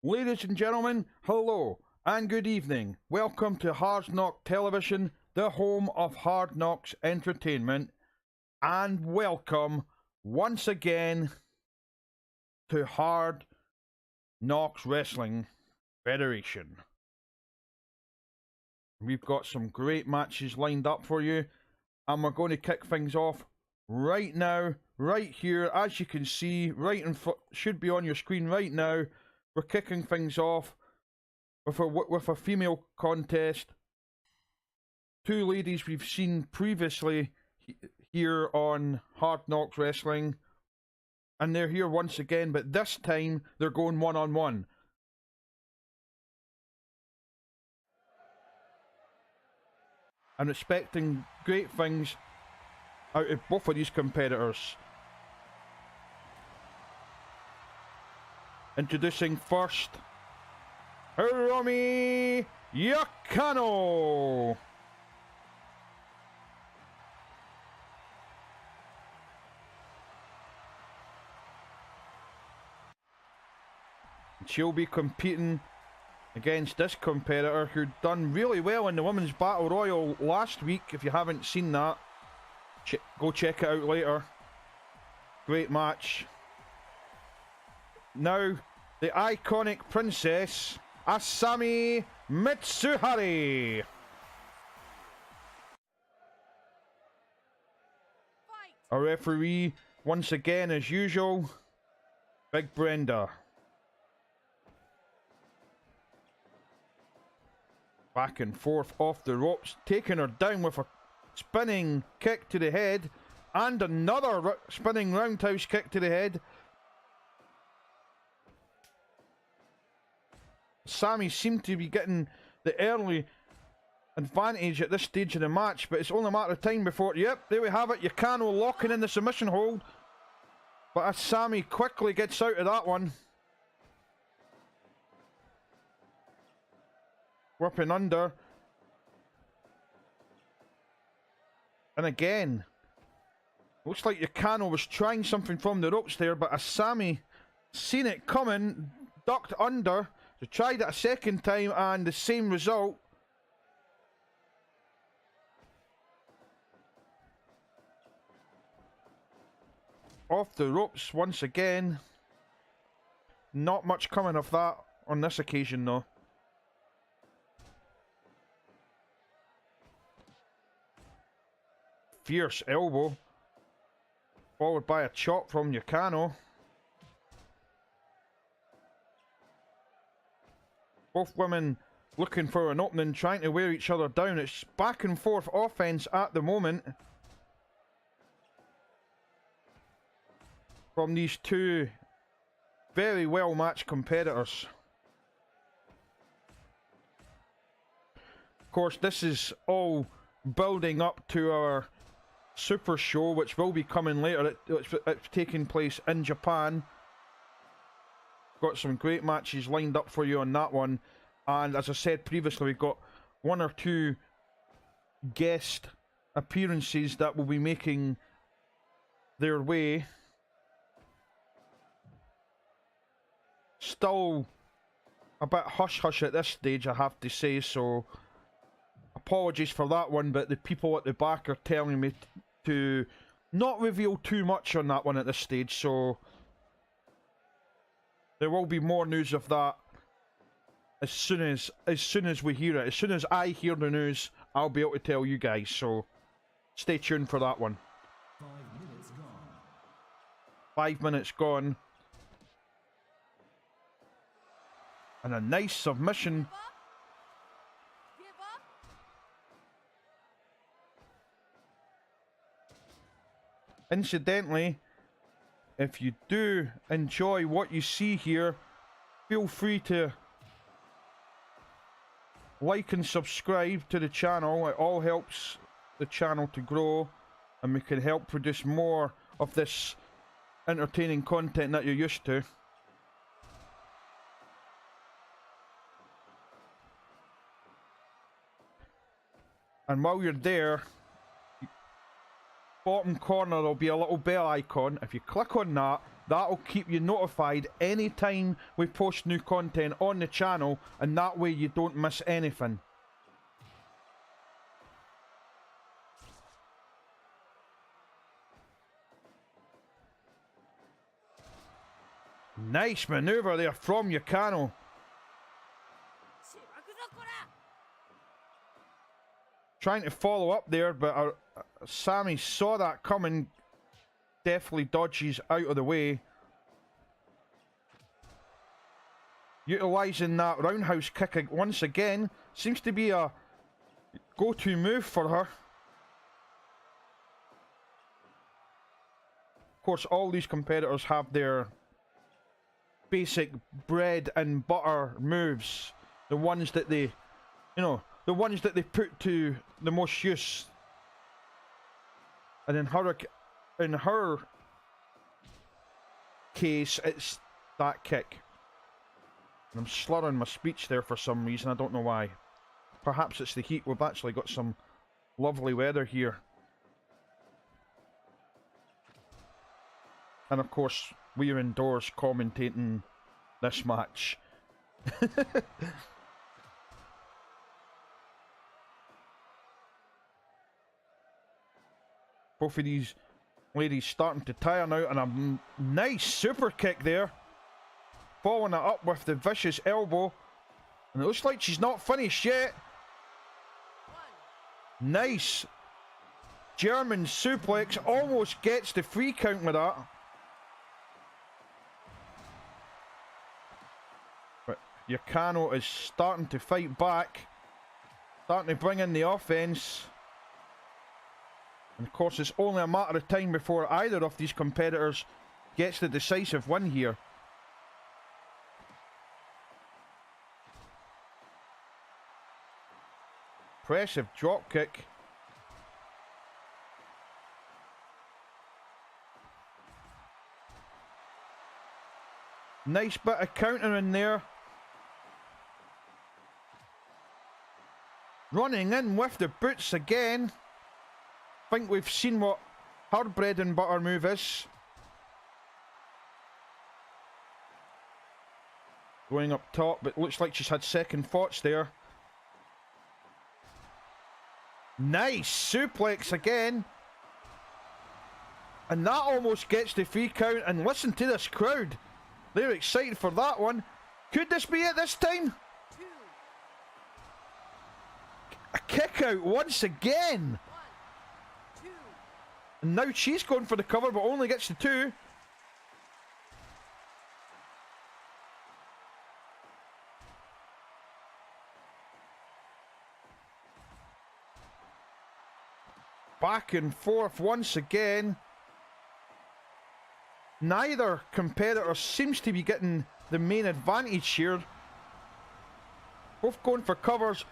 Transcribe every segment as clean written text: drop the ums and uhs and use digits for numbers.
Ladies and gentlemen, hello and good evening. Welcome to Hard Knock Television, the home of Hard Knocks Entertainment, and welcome once again to Hard Knocks Wrestling Federation. We've got some great matches lined up for you, and we're going to kick things off right now, right here. As you can see, right in front, should be on your screen right now. We're kicking things off with a female contest. Two ladies we've seen previously here on Hard Knocks Wrestling, and they're here once again, but this time they're going one-on-one. I'm expecting great things out of both of these competitors. Introducing first, Hiromi Yakano. She'll be competing against this competitor who done really well in the Women's Battle Royal last week. If you haven't seen that, go check it out later. Great match. Now, the iconic princess, Asami Mitsuhari. A referee, once again, as usual, Big Brenda. Back and forth off the ropes, taking her down with a spinning kick to the head, and another spinning roundhouse kick to the head. Sammy seemed to be getting the early advantage at this stage of the match, but it's only a matter of time before... Yep, there we have it. Yakano locking in the submission hold. But as Sammy quickly gets out of that one. Whipping under. And again. Looks like Yakano was trying something from the ropes there, but as Sammy seen it coming, ducked under. So tried it a second time and the same result. Off the ropes once again. Not much coming of that on this occasion though. Fierce elbow. Followed by a chop from Yakano. Both women looking for an opening, trying to wear each other down. It's back and forth offense at the moment from these two very well matched competitors. Of course, this is all building up to our Super Show, which will be coming later. It's taking place in Japan. Got some great matches lined up for you on that one, and as I said previously, we've got one or two guest appearances that will be making their way. Still a bit hush-hush at this stage, I have to say, so apologies for that one, but the people at the back are telling me to not reveal too much on that one at this stage, so there will be more news of that as soon as we hear it. As soon as I hear the news, I'll be able to tell you guys, so stay tuned for that one. 5 minutes gone. 5 minutes gone. And a nice submission. Incidentally, if you do enjoy what you see here, feel free to like and subscribe to the channel. It all helps the channel to grow, and we can help produce more of this entertaining content that you're used to. And while you're there, bottom corner there'll be a little bell icon. If you click on that, That'll keep you notified anytime we post new content on the channel, and that way you don't miss anything. Nice maneuver there from Yukano. Trying to follow up there, but Sammy saw that coming. Definitely dodges out of the way. Utilising that roundhouse kick once again. Seems to be a go-to move for her. Of course, all these competitors have their basic bread and butter moves. The ones that they, you know, the ones that they put to the most use. And in her case, it's that kick. And I'm slurring my speech there for some reason, I don't know why. Perhaps it's the heat. We've actually got some lovely weather here. And of course, we are indoors commentating this match. Both of these ladies starting to tire now, and a nice super kick there. Following it up with the vicious elbow. And it looks like she's not finished yet. Nice German suplex. Almost gets the free count with that. But Yukano is starting to fight back. Starting to bring in the offense. And of course, it's only a matter of time before either of these competitors gets the decisive win here. Impressive drop kick. Nice bit of counter in there. Running in with the boots again. Think we've seen what her bread and butter move is. Going up top, but looks like she's had second thoughts there. Nice suplex again. And that almost gets the free count. And listen to this crowd. They're excited for that one. Could this be it this time? A kick out once again. And now she's going for the cover, but only gets the 2. Back and forth once again. Neither competitor seems to be getting the main advantage here. Both going for covers,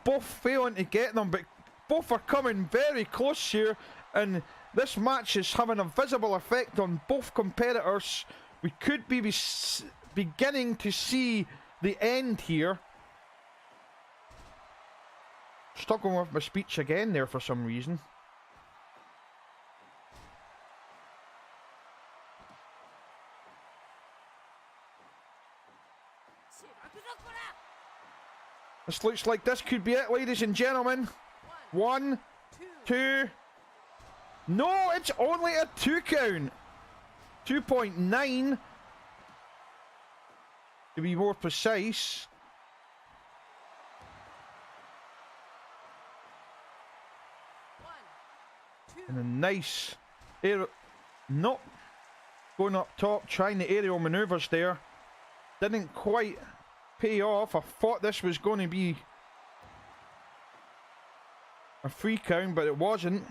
both failing to get them, but both are coming very close here. And this match is having a visible effect on both competitors. We could be beginning to see the end here. Struggling with my speech again there for some reason. This looks like this could be it, ladies and gentlemen. 1, 2. No, it's only a 2 count. 2.9. To be more precise. And a nice aerial. Nope. Going up top, trying the aerial maneuvers there. Didn't quite pay off. I thought this was going to be a free count, but it wasn't.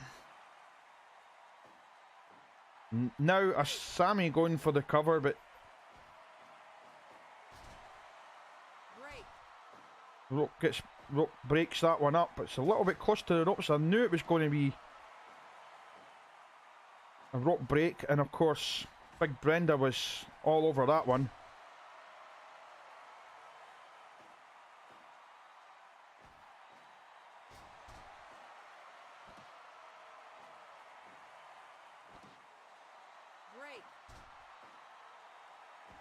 Now a Sammy going for the cover, but rope breaks that one up. It's a little bit close to the ropes. I knew it was going to be a rope break, and of course Big Brenda was all over that one.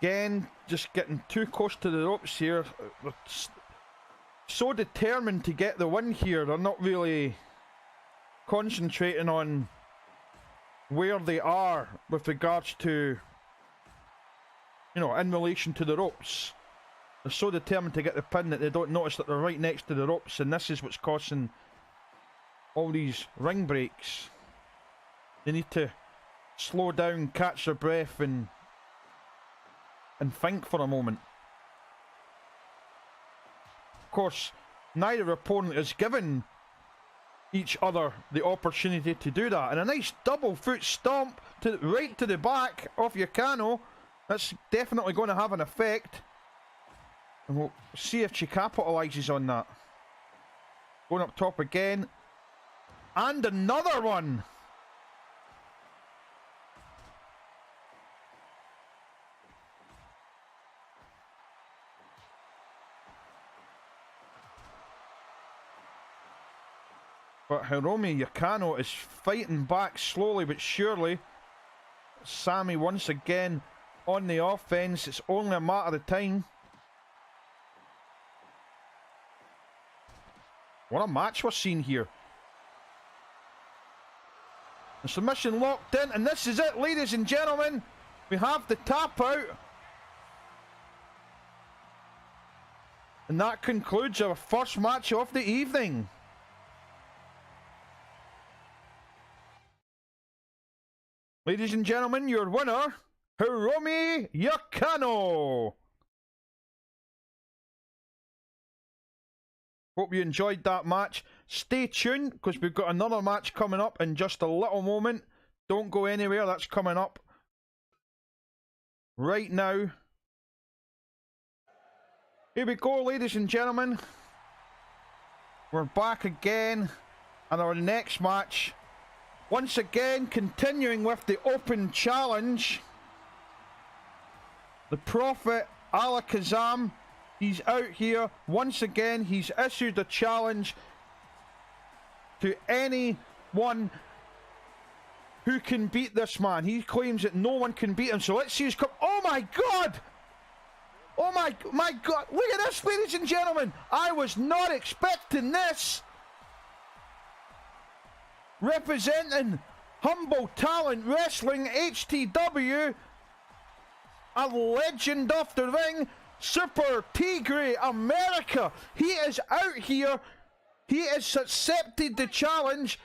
Again, just getting too close to the ropes here. They're so determined to get the win here. They're not really concentrating on where they are with regards to, you know, in relation to the ropes. They're so determined to get the pin that they don't notice that they're right next to the ropes, and this is what's causing all these ring breaks. They need to slow down, catch their breath, and think for a moment. Of course, neither opponent has given each other the opportunity to do that. And a nice double foot stomp right to the back of Yukano. That's definitely going to have an effect. And we'll see if she capitalises on that. Going up top again. And another one! But Hiromi Yukano is fighting back slowly but surely. Sammy once again on the offense. It's only a matter of time. What a match we're seeing here. The submission locked in, and this is it, ladies and gentlemen. We have the tap out. And that concludes our first match of the evening. Ladies and gentlemen, your winner, Hiromi Yukano. Hope you enjoyed that match. Stay tuned, because we've got another match coming up in just a little moment. Don't go anywhere, that's coming up right now. Here we go, ladies and gentlemen. We're back again in our next match. Once again, continuing with the Open Challenge. The Prophet Alakazam, he's out here. Once again, he's issued a challenge to anyone who can beat this man. He claims that no one can beat him. So let's see who's come. Oh my God! Oh my God! Look at this, ladies and gentlemen. I was not expecting this. Representing Humble Talent Wrestling, HTW, a legend of the ring, Super Tigre America. He is out here. He has accepted the challenge.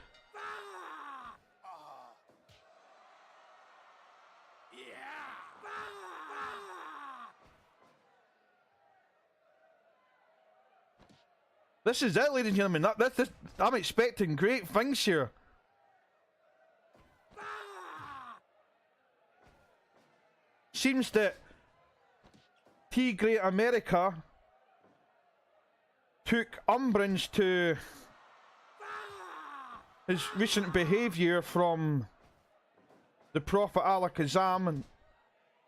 This is it, ladies and gentlemen. I'm expecting great things here. Seems that Tigre America took umbrage to his recent behaviour from the Prophet Alakazam, and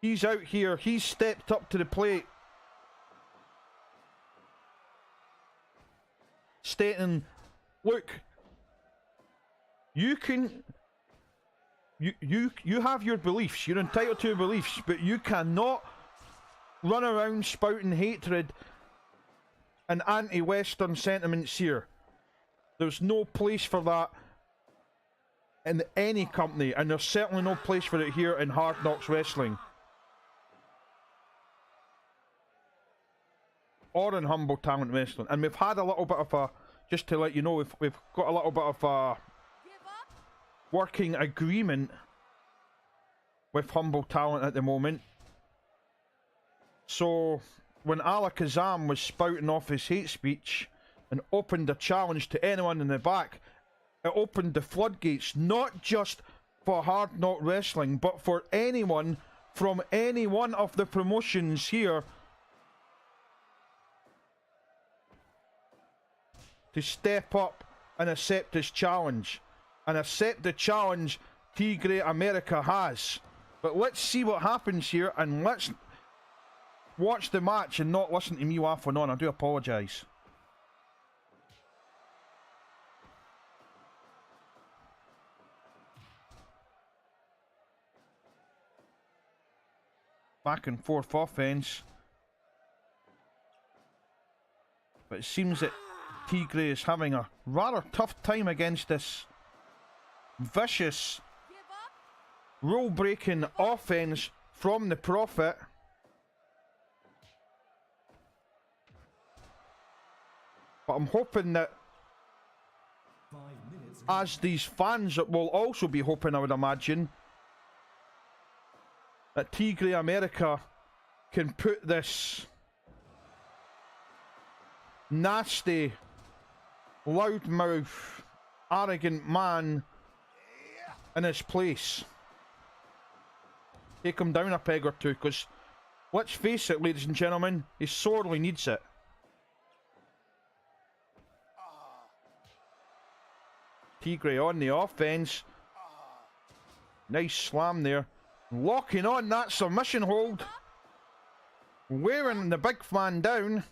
he's out here. He's stepped up to the plate, stating, look, you can... You have your beliefs. You're entitled to your beliefs, but you cannot run around spouting hatred and anti-Western sentiments here. There's no place for that in any company, and there's certainly no place for it here in Hard Knocks Wrestling. Or in Humble Talent Wrestling. And we've had a little bit of a, just to let you know, we've got a little bit of a working agreement with Humble Talent at the moment. So when Alakazam was spouting off his hate speech and opened a challenge to anyone in the back, it opened the floodgates, not just for Hard Knock Wrestling, but for anyone from any one of the promotions here to step up and accept this challenge. And accept the challenge Tigre America has. But let's see what happens here, and let's watch the match and not listen to me waffling on. I do apologise. back and forth offense. But it seems that Tigre is having a rather tough time against this vicious, rule-breaking offense from the Prophet. But I'm hoping that, 5 minutes. as these fans will also be hoping, I would imagine, that Tigre America can put this nasty, loudmouth, arrogant man in his place. Take him down a peg or two, because let's face it, ladies and gentlemen, he sorely needs it. Tigre on the offense. Nice slam there. Locking on that submission hold. Wearing the big man down.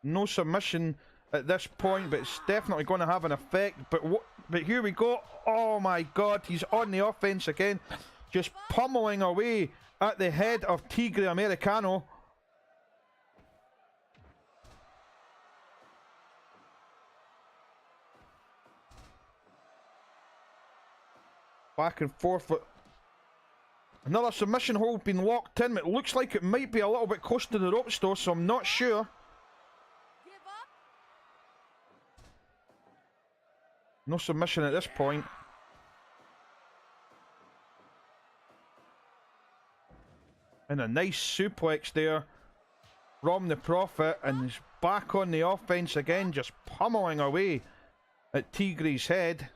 No submission at this point, but it's definitely going to have an effect. But here we go. Oh my God, he's on the offense again. Just pummeling away at the head of Tigre Americano. Back and forth. Another submission hold being locked in. It looks like it might be a little bit close to the ropes though, so I'm not sure. No submission at this point. And a nice suplex there from the Prophet, and he's back on the offense again, just pummeling away at Tigre's head.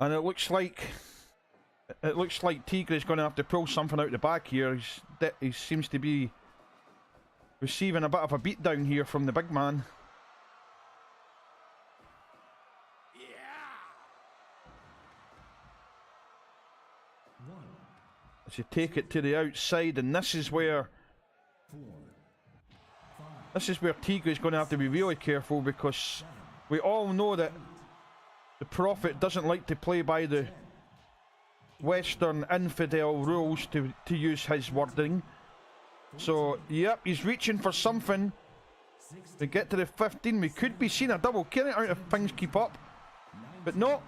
And it looks like Tigre's going to have to pull something out the back here. He seems to be receiving a bit of a beatdown here from the big man. As you take it to the outside, and this is where Tigre's going to have to be really careful, because we all know that the Prophet doesn't like to play by the Western infidel rules, to use his wording. So, yep, he's reaching for something to get to the 15. We could be seeing a double count out if things keep up. But no,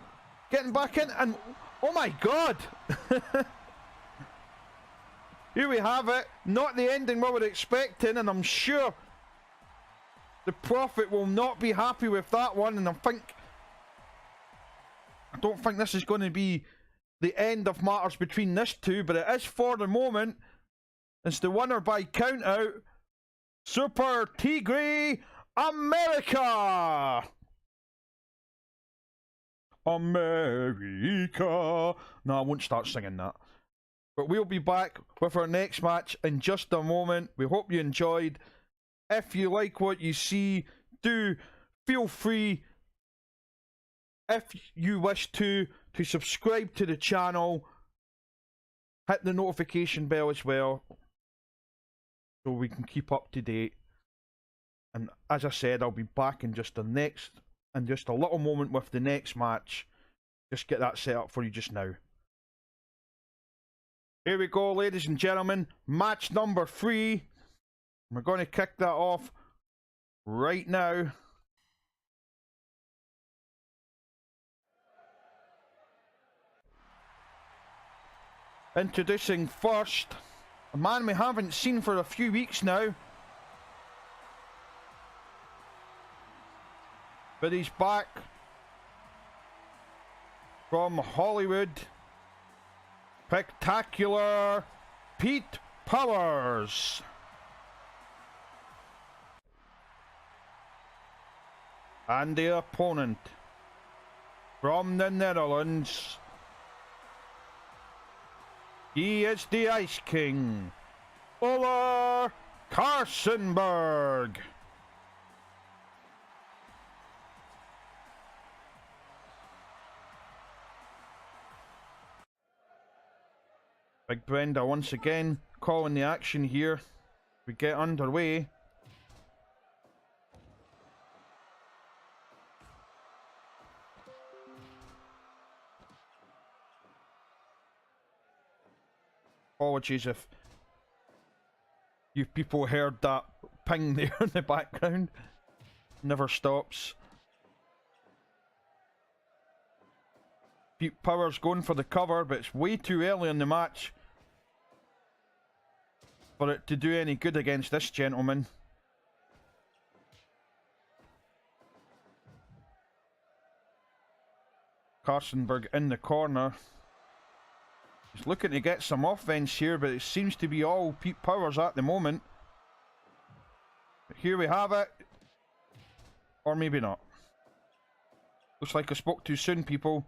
getting back in, and oh my God! Here we have it. Not the ending we were expecting, and I'm sure the Prophet will not be happy with that one, and I don't think this is going to be the end of matters between this two, but it is for the moment. It's the winner by count out, Super Tigre America! America! No, I won't start singing that. But we'll be back with our next match in just a moment. We hope you enjoyed. If you like what you see, do feel free, if you wish to subscribe to the channel. Hit the notification bell as well, so we can keep up to date. And as I said, I'll be back in just a little moment with the next match. Just get that set up for you just now. Here we go, ladies and gentlemen. Match number 3. We're going to kick that off right now. Introducing first, a man we haven't seen for a few weeks now. But he's back from Hollywood. Spectacular Pete Powers. And the opponent from the Netherlands. He is the Ice King, Ola Karsenberg. Big Brenda once again calling the action here. We get underway. Apologies if you people heard that ping there in the background. Never stops. Pete Powers going for the cover, but it's way too early in the match for it to do any good against this gentleman. Karstenberg in the corner. He's looking to get some offense here, but it seems to be all Pete Powers at the moment. But here we have it. Or maybe not. Looks like I spoke too soon, people.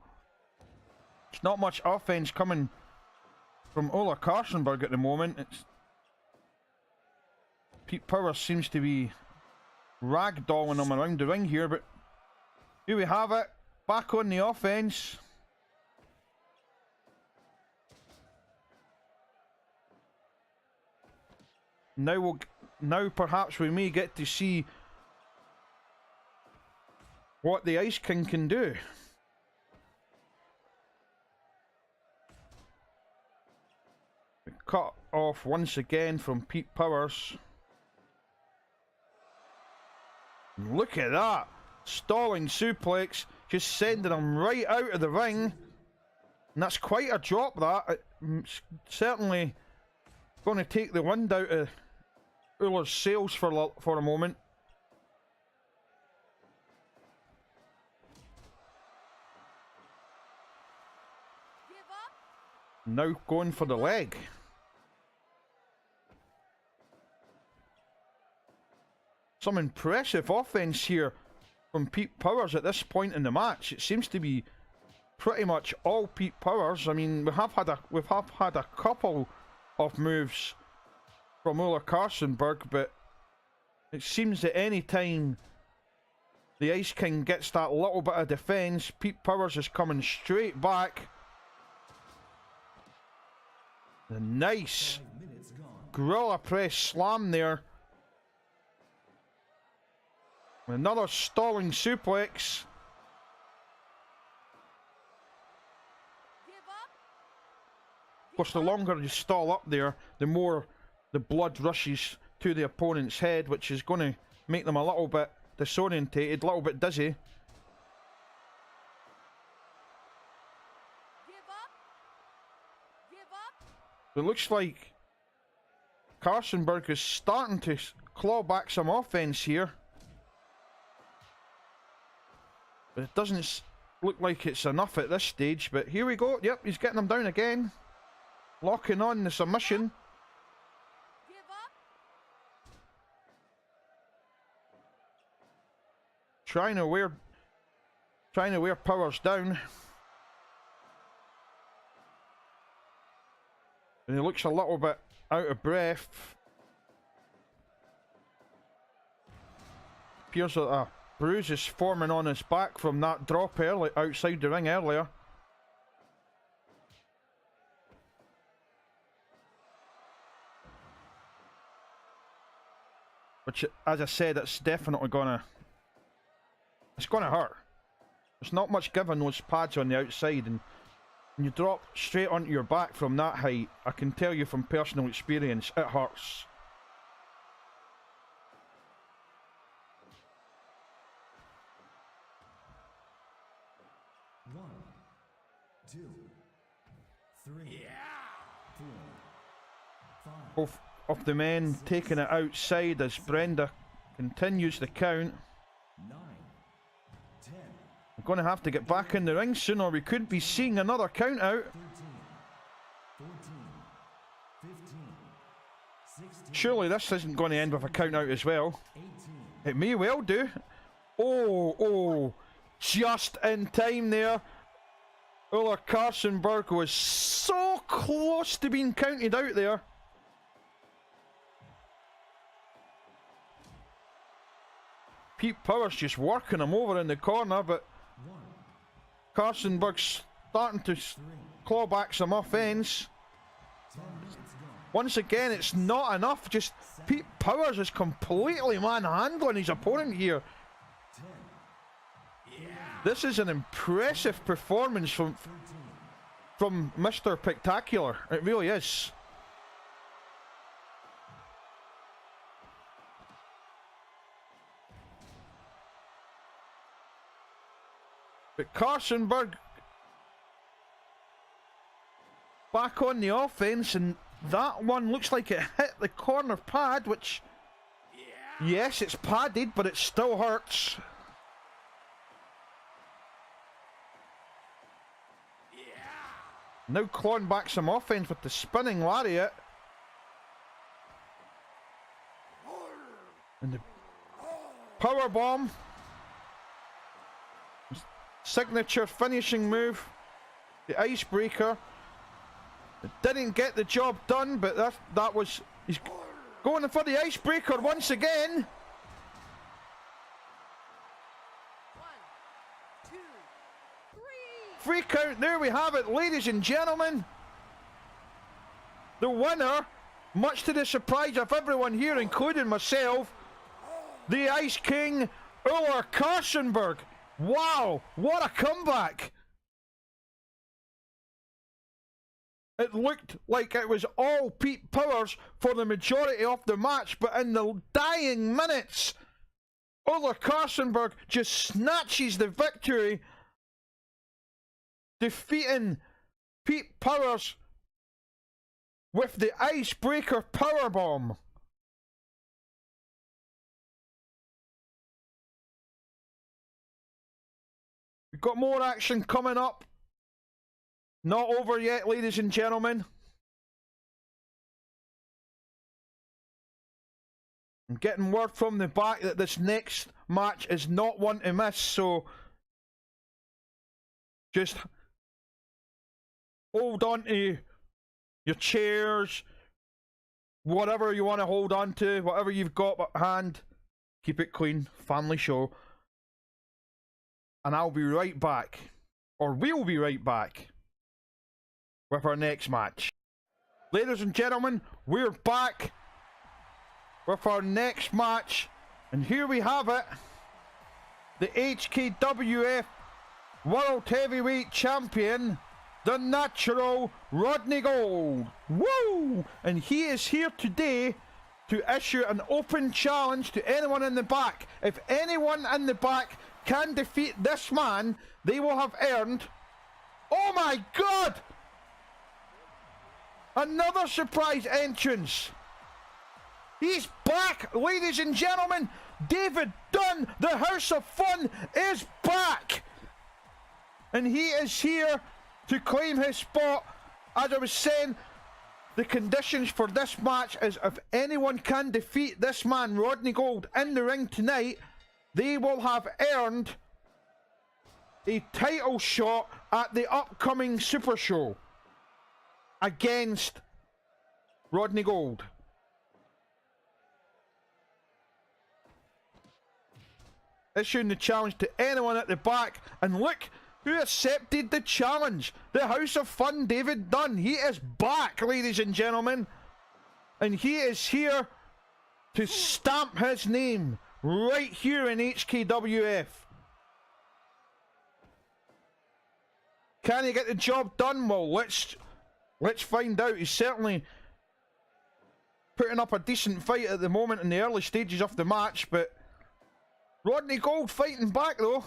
There's not much offense coming from Ola Karstenberg at the moment. It's Pete Powers seems to be ragdolling him around the ring here, but here we have it. Back on the offense. Now perhaps we may get to see what the Ice King can do. Cut off once again from Pete Powers. Look at that! Stalling suplex, just sending him right out of the ring. And that's quite a drop, that. It's certainly going to take the wind out of Uller's sails for a moment. Now going for the leg. Some impressive offense here from Pete Powers at this point in the match. It seems to be pretty much all Pete Powers. I mean, we have had a couple of moves from Ola Karstenberg, but it seems that any time the Ice King gets that little bit of defense, Pete Powers is coming straight back. A nice gorilla press slam there. Another stalling suplex. Of course, the longer you stall up there, the more the blood rushes to the opponent's head, which is going to make them a little bit disorientated, a little bit dizzy. It looks like Karstenberg is starting to claw back some offense here. But it doesn't look like it's enough at this stage. But here we go. Yep, he's getting him down again. Locking on the submission. Trying to wear Powers down. And he looks a little bit out of breath. Appears that a bruise is forming on his back from that drop early outside the ring earlier. Which, as I said, it's definitely gonna hurt. There's not much giving those pads on the outside, and when you drop straight onto your back from that height, I can tell you from personal experience, it hurts. One, two, three, four, five. Both of the men taking it outside as Brenda continues the count. 9, 10, We're going to have to get back in the ring soon, or we could be seeing another count out. 13, 14, 15, 16, Surely this isn't going to end with a count out as well. 18, It may well do. Oh, just in time there. Ola Karstenberg was so close to being counted out there. Pete Powers just working him over in the corner, but 1, Karstenberg's starting to claw back some offense. 10, Once again, it's not enough. Just Pete Powers is completely manhandling his opponent here. This is an impressive performance from Mr. Spectacular. It really is. But Carstenberg back on the offense, and that one looks like it hit the corner pad, which, yes, it's padded, but it still hurts. Now clawing back some offense with the spinning lariat. And the power bomb. Signature finishing move. The icebreaker. It didn't get the job done, but that was... He's going for the icebreaker once again. 1, 2, 3. Free count, there we have it, ladies and gentlemen. The winner, much to the surprise of everyone here, including myself, the Ice King, Uller Carstenberg. Wow, what a comeback! It looked like it was all Pete Powers for the majority of the match, but in the dying minutes, Uller Carstenberg just snatches the victory, defeating Pete Powers with the icebreaker powerbomb. We've got more action coming up. Not over yet, ladies and gentlemen. I'm getting word from the back that this next match is not one to miss, so just hold on to your chairs, whatever you want to hold on to, whatever you've got at hand. Keep it clean, family show. And I'll be right back, or we'll be right back, with our next match. Ladies and gentlemen, we're back with our next match, and here we have it. The HKWF World Heavyweight Champion, the Natural Rodney Gold. Woo! And he is here today to issue an open challenge to anyone in the back. If anyone in the back can defeat this man, they will have earned... Oh my God! Another surprise entrance. He's back, ladies and gentlemen. David Dunn, the House of Fun, is back. And he is here to claim his spot. As I was saying, the conditions for this match is if anyone can defeat this man, Rodney Gold, in the ring tonight, they will have earned a title shot at the upcoming Super Show against Rodney Gold. Issuing the challenge to anyone at the back, and look who accepted the challenge. The House of Fun, David Dunn. He is back, ladies and gentlemen, and he is here to stamp his name right here in HKWF. Can he get the job done? Well, let's find out. He's certainly putting up a decent fight at the moment in the early stages of the match, but Rodney Gold fighting back though.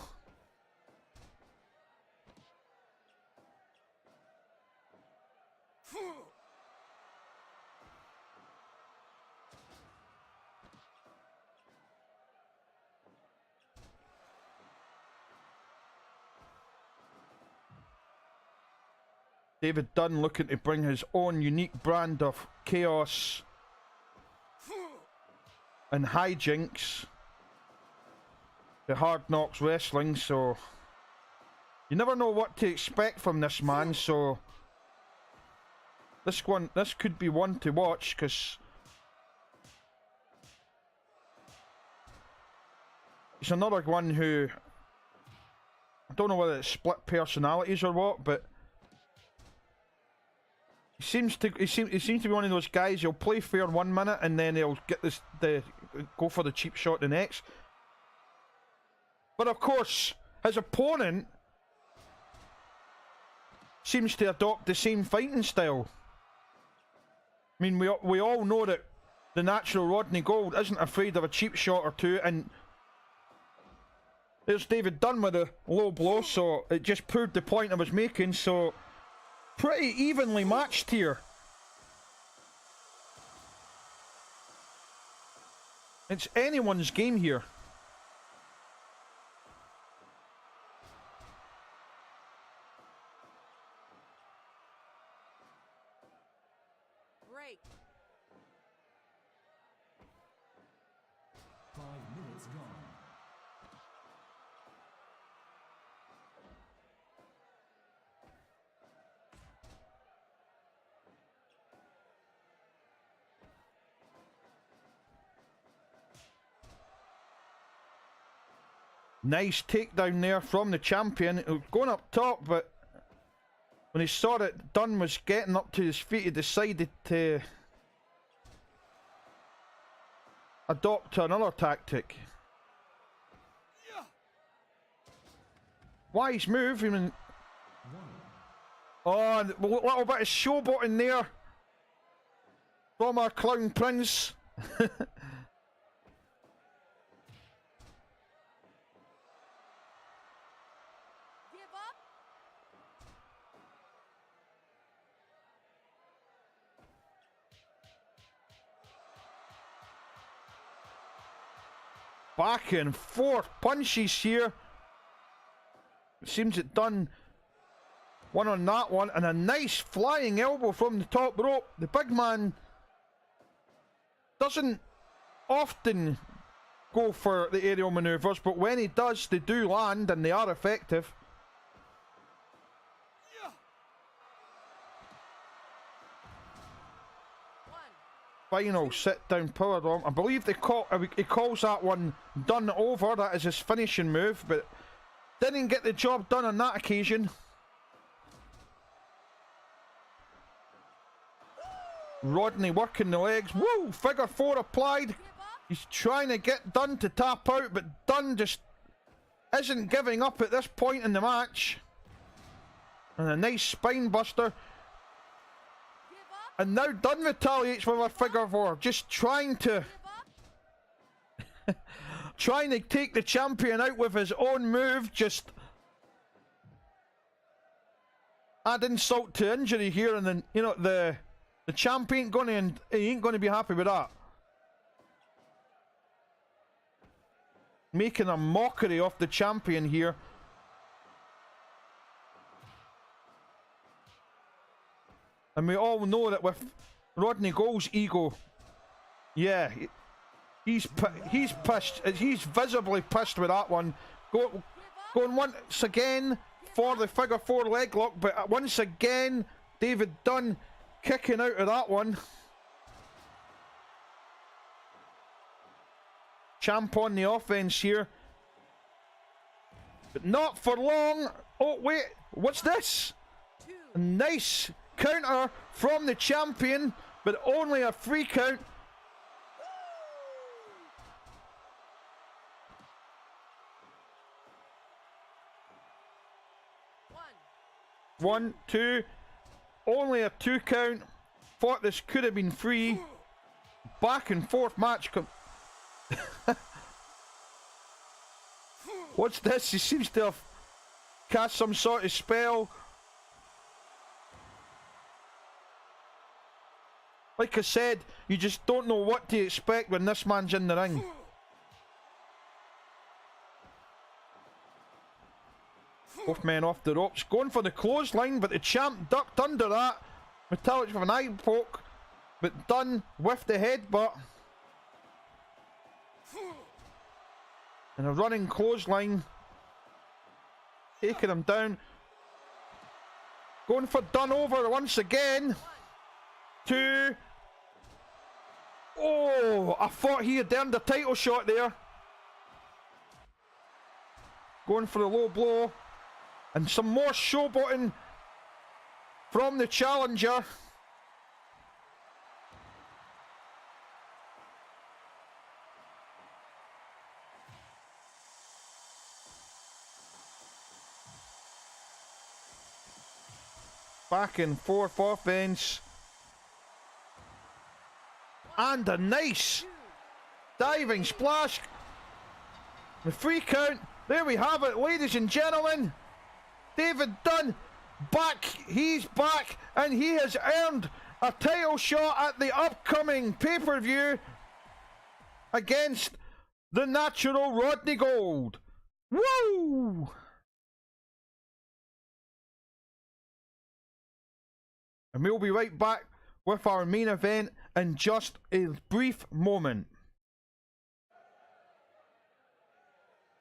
David Dunn looking to bring his own unique brand of chaos and hijinks to Hard Knocks Wrestling, so you never know what to expect from this man, so this could be one to watch, because he's another one who, I don't know whether it's split personalities or what, but He seems to be one of those guys. He'll play fair 1 minute and then he'll get go for the cheap shot the next. But of course, his opponent seems to adopt the same fighting style. I mean, we all know that the natural Rodney Gold isn't afraid of a cheap shot or two, and there's David Dunn with a low blow, so it just proved the point I was making. So pretty evenly matched here. It's anyone's game here. Break. 5 minutes gone. Nice takedown there from the champion. It was going up top, but when he saw that Dunn was getting up to his feet, he decided to adopt another tactic. Wise move. I mean, oh, a little bit of showboating there from our Clown Prince. Back and forth punches here. It seems it done one on that one, and a nice flying elbow from the top rope. The big man doesn't often go for the aerial maneuvers, but when he does, they do land and they are effective. Final sit down power bomb. I believe he calls that one done over. That is his finishing move, but didn't get the job done on that occasion. Rodney working the legs. Woo! Figure 4 applied. He's trying to get Dunn to tap out, but Dunn just isn't giving up at this point in the match. And a nice spine buster. And now Dunn retaliates with a figure 4, just trying to trying to take the champion out with his own move, just add insult to injury here, and then you know the champ ain't gonna be happy with that. Making a mockery of the champion here. And we all know that with Rodney Gold's ego, yeah, he's pissed. He's visibly pissed with that one. Going once again for the figure 4 leg lock, but once again, David Dunn kicking out of that one. Champ on the offense here. But not for long. Oh, wait, what's this? A nice counter from the champion, but only a 3 count. One, two, only a 2 count. Thought this could have been 3. Back and forth match. What's this? He seems to have cast some sort of spell. Like I said, you just don't know what to expect when this man's in the ring. Both men off the ropes, going for the clothesline, but the champ ducked under that. Metallic with an eye poke, but Dunn with the headbutt. And a running clothesline, taking him down. Going for Dunn over once again. 2. Oh, I thought he had earned a title shot there. Going for a low blow. And some more showboating from the challenger. Back and forth offense. And a nice diving splash. The free count. There we have it, ladies and gentlemen. David Dunn back. He's back, and he has earned a title shot at the upcoming pay-per-view against the natural Rodney Gold. Woo! And we'll be right back with our main event in just a brief moment.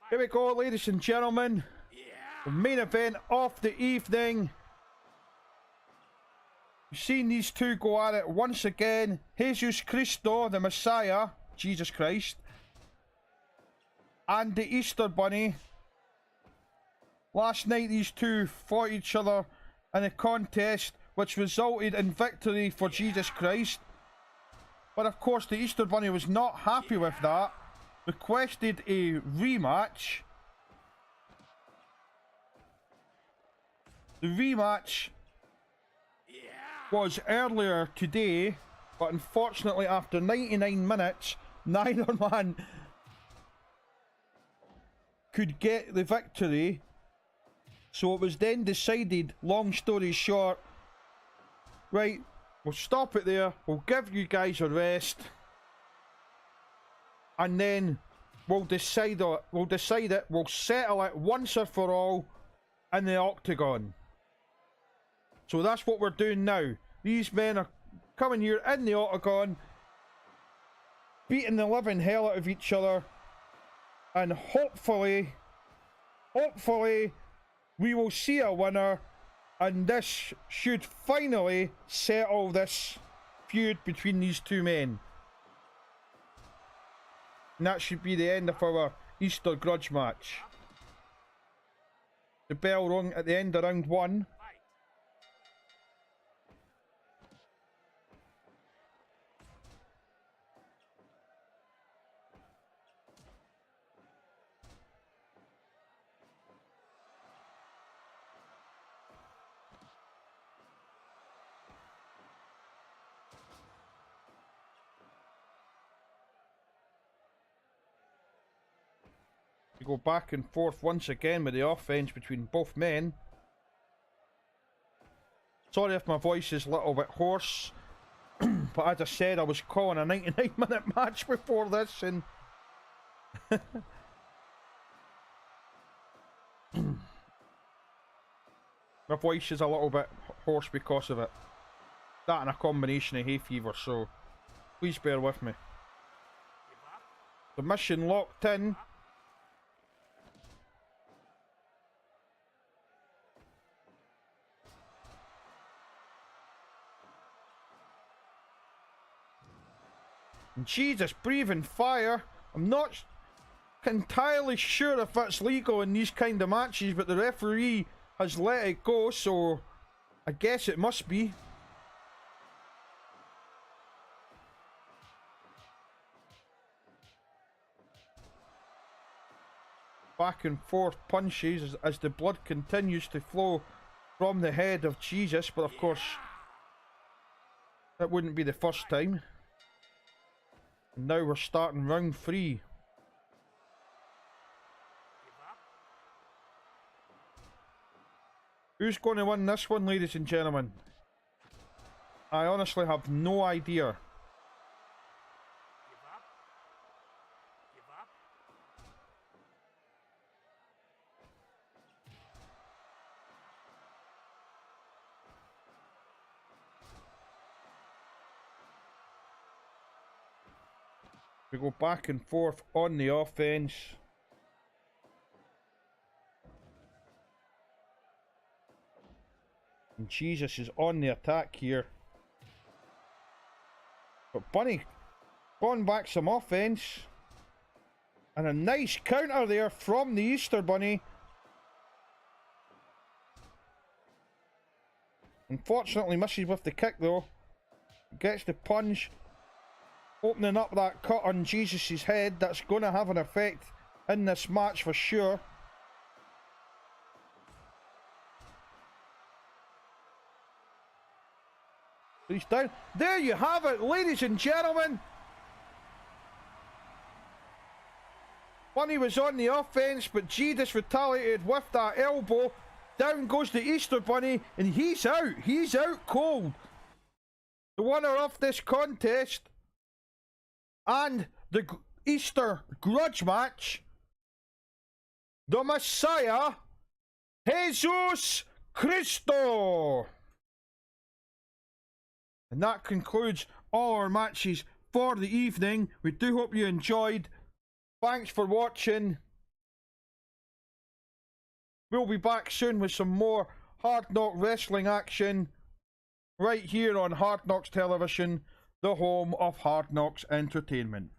Here we go, ladies and gentlemen. The main event of the evening. You've seen these two go at it once again. Jesus Christo, the Messiah, Jesus Christ, and the Easter Bunny. Last night these two fought each other in a contest which resulted in victory for Jesus Christ. But of course the Easter Bunny was not happy with that. Requested a rematch. The rematch was earlier today, but unfortunately after 99 minutes, neither man could get the victory. So it was then decided, long story short, right, we'll stop it there, we'll give you guys a rest, and then we'll decide it, we'll settle it once and for all in the octagon. So that's what we're doing now. These men are coming here in the octagon, beating the living hell out of each other, and hopefully we will see a winner, and this should finally settle this feud between these two men. And that should be the end of our Easter grudge match. The bell rung at the end of round 1. We go back and forth once again with the offense between both men. Sorry if my voice is a little bit hoarse, but as I said, I was calling a 99-minute match before this, and my voice is a little bit hoarse because of it. That and a combination of hay fever, so please bear with me. The mission locked in. Jesus, breathing fire. I'm not entirely sure if that's legal in these kind of matches, but the referee has let it go, so I guess it must be. Back and forth punches as the blood continues to flow from the head of Jesus, but of course that wouldn't be the first time. And now we're starting round 3. Who's going to win this one, ladies and gentlemen? I honestly have no idea. We go back and forth on the offense. And Jesus is on the attack here. But Bunny going back some offense. And a nice counter there from the Easter Bunny. Unfortunately misses with the kick though. Gets the punch. Opening up that cut on Jesus' head. That's going to have an effect in this match for sure. He's down. There you have it, ladies and gentlemen. Bunny was on the offense, but Jesus retaliated with that elbow. Down goes the Easter Bunny, and he's out. He's out cold. The winner of this contest and the Easter grudge match, the Messiah, Jesus Christo. And that concludes all our matches for the evening. We do hope you enjoyed. Thanks for watching. We'll be back soon with some more Hard Knock Wrestling action right here on Hard Knocks Television, the home of Hard Knocks Entertainment.